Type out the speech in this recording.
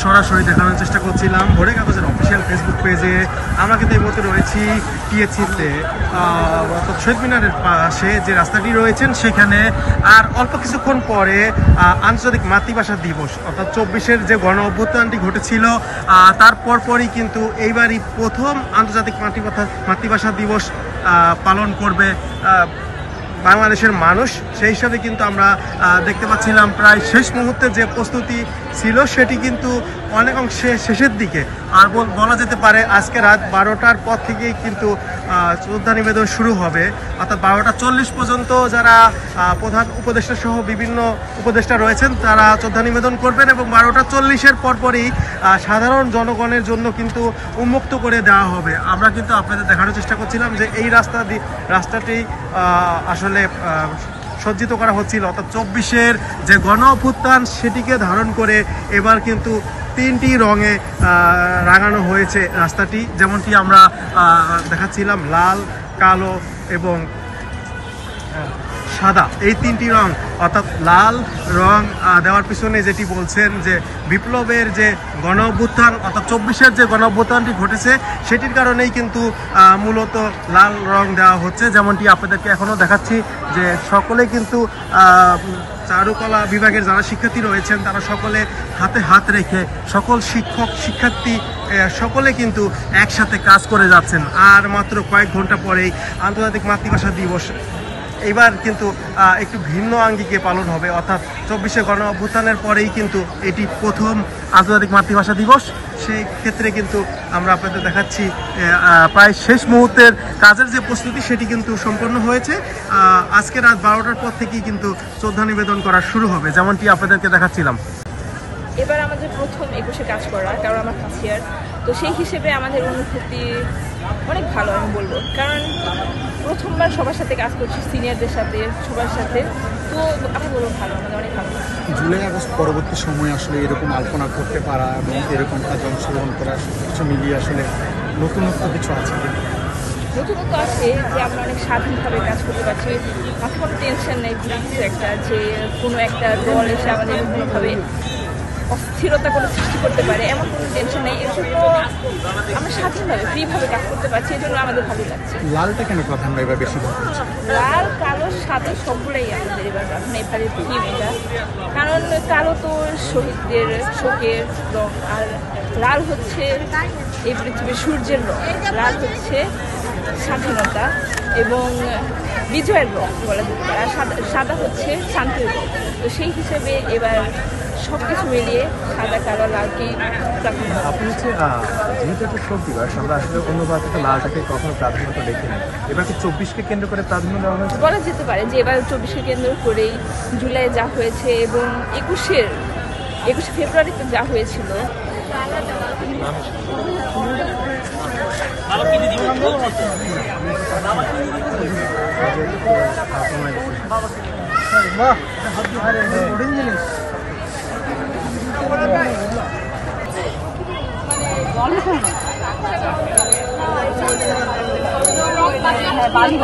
সরাসরি দেখানোর চেষ্টা করছিলাম ভোরের কাগজের অফিসিয়াল ফেসবুক পেজে। আমরা কিন্তু এই মুহূর্তে রয়েছি টিএসসিতে, অর্থাৎ শহীদ মিনারের পাশে যে রাস্তাটি রয়েছেন সেখানে। আর অল্প কিছুক্ষণ পরে আন্তর্জাতিক মাতৃভাষা দিবস অর্থাৎ 24-এর যে গণ অভ্যুত্থানটি ঘটেছিল তার পরপরই কিন্তু এইবারই প্রথম আন্তর্জাতিক মাতৃভাষা দিবস পালন করবে বাংলাদেশের মানুষ। সেই হিসাবে কিন্তু আমরা দেখতে পাচ্ছিলাম প্রায় শেষ মুহূর্তে যে প্রস্তুতি ছিল সেটি কিন্তু অনেক অংশে শেষের দিকে। আর বলা যেতে পারে আজকে রাত 12টার পর থেকেই কিন্তু শ্রদ্ধা নিবেদন শুরু হবে, অর্থাৎ 12টা 40 পর্যন্ত যারা প্রধান উপদেষ্টা সহ বিভিন্ন উপদেষ্টা রয়েছেন তারা শ্রদ্ধা নিবেদন করবেন এবং 12টা 40-এর পরপরই সাধারণ জনগণের জন্য কিন্তু উন্মুক্ত করে দেওয়া হবে। আমরা কিন্তু আপনাদের দেখানোর চেষ্টা করছিলাম যে এই রাস্তাটি আসলে সজ্জিত করা হচ্ছিল, অর্থাৎ 24-এর যে গণ অভ্যুত্থান সেটিকে ধারণ করে এবার কিন্তু 3টি রঙে রাঙানো হয়েছে রাস্তাটি, যেমনটি আমরা দেখাচ্ছিলাম লাল, কালো এবং সাদা, এই 3টি রং। অর্থাৎ লাল রং দেওয়ার পিছনে যেটি বলছেন যে বিপ্লবের যে গণ অভ্যুত্থান অর্থাৎ 24-এর যে গণ অভ্যুত্থানটি ঘটেছে সেটির কারণেই কিন্তু মূলত লাল রং দেওয়া হচ্ছে। যেমনটি আপনাদেরকে এখনও দেখাচ্ছি যে সকলে কিন্তু চারুকলা বিভাগের যারা শিক্ষার্থী রয়েছেন তারা সকলে হাতে হাত রেখে সকল শিক্ষক শিক্ষার্থী সকলে কিন্তু একসাথে কাজ করে যাচ্ছেন। আর মাত্র কয়েক ঘন্টা পরেই আন্তর্জাতিক মাতৃভাষা দিবস এবার কিন্তু একটু ভিন্ন আঙ্গিকে পালন হবে, অর্থাৎ 24-এ গণ অভ্যুত্থানের পরেই কিন্তু এটি প্রথম আন্তর্জাতিক মাতৃভাষা দিবস। সেই ক্ষেত্রে কিন্তু আমরা আপনাদের দেখাচ্ছি প্রায় শেষ মুহূর্তের কাজের যে প্রস্তুতি সেটি কিন্তু সম্পন্ন হয়েছে। আজকে রাত 12টার পর থেকেই কিন্তু শ্রদ্ধা নিবেদন করা শুরু হবে, যেমনটি আপনাদেরকে দেখাচ্ছিলাম। এবার আমাদের প্রথম 21-এ কাজ করা, কারণ আমার ফার্স্ট ইয়ার, তো সেই হিসেবে আমাদের অনুভূতি অনেক ভালো আমি বলবো, কারণ প্রথমবার সবার সাথে কাজ করছি, সিনিয়রদের সাথে সবার সাথে, তো আমি বলবো ভালো, আমাদের অনেক ভালো। জুলাই আগস্ট পরবর্তী সময়ে আসলে এরকম আলপনা করতে পারা এবং এরকম কাজে অংশগ্রহণ করা কিছু মিলিয়ে আসলে নতুনত্ব কিছু আছে। নতুনত্ব আছে যে আমরা অনেক স্বাধীনভাবে কাজ করতে পারছি, মাথায় কোনো টেনশন নেই কিছু একটা যে কোনো একটা দল এসে আমাদের কোনোভাবে অস্থিরতা কোনো সৃষ্টি করতে পারে এমন কোনো টেনশন নেই। এর জন্য আমরা স্বাধীনভাবে ফ্রিভাবে কাজ করতে পারছি, এই জন্য আমাদের ভালো লাগছে। লালটা কেন প্রাধান্য এবার বেশি? লাল, কালো, সাদা সবগুলোই আমাদের এবার প্রাধান্য, এবারে থিম এটা। কারণ কালো তো শহীদদের শোকের রং, আর লাল হচ্ছে এই পৃথিবীর সূর্যের রং, লাল হচ্ছে স্বাধীনতা এবং বিজয়ের রং বলা যেতে পারে, আর সাদা হচ্ছে শান্তির রং। তো সেই হিসেবে এবার সব কিছু মিলিয়ে সাদা, কালো, লালকে প্রাধান্য। আপনি হচ্ছে যেহেতু একটা শোক দিবস, আমরা আসলে অন্যবার থেকে লালটাকে কখনো প্রাধান্যতা দেখি না, এবার কি 24-কে কেন্দ্র করে প্রাধান্য দেওয়া হয়েছে? বলা যেতে পারে যে এবার 24-কে কেন্দ্র করেই জুলাই যা হয়েছে এবং 21শে ফেব্রুয়ারিতে যা হয়েছিল বাড়ি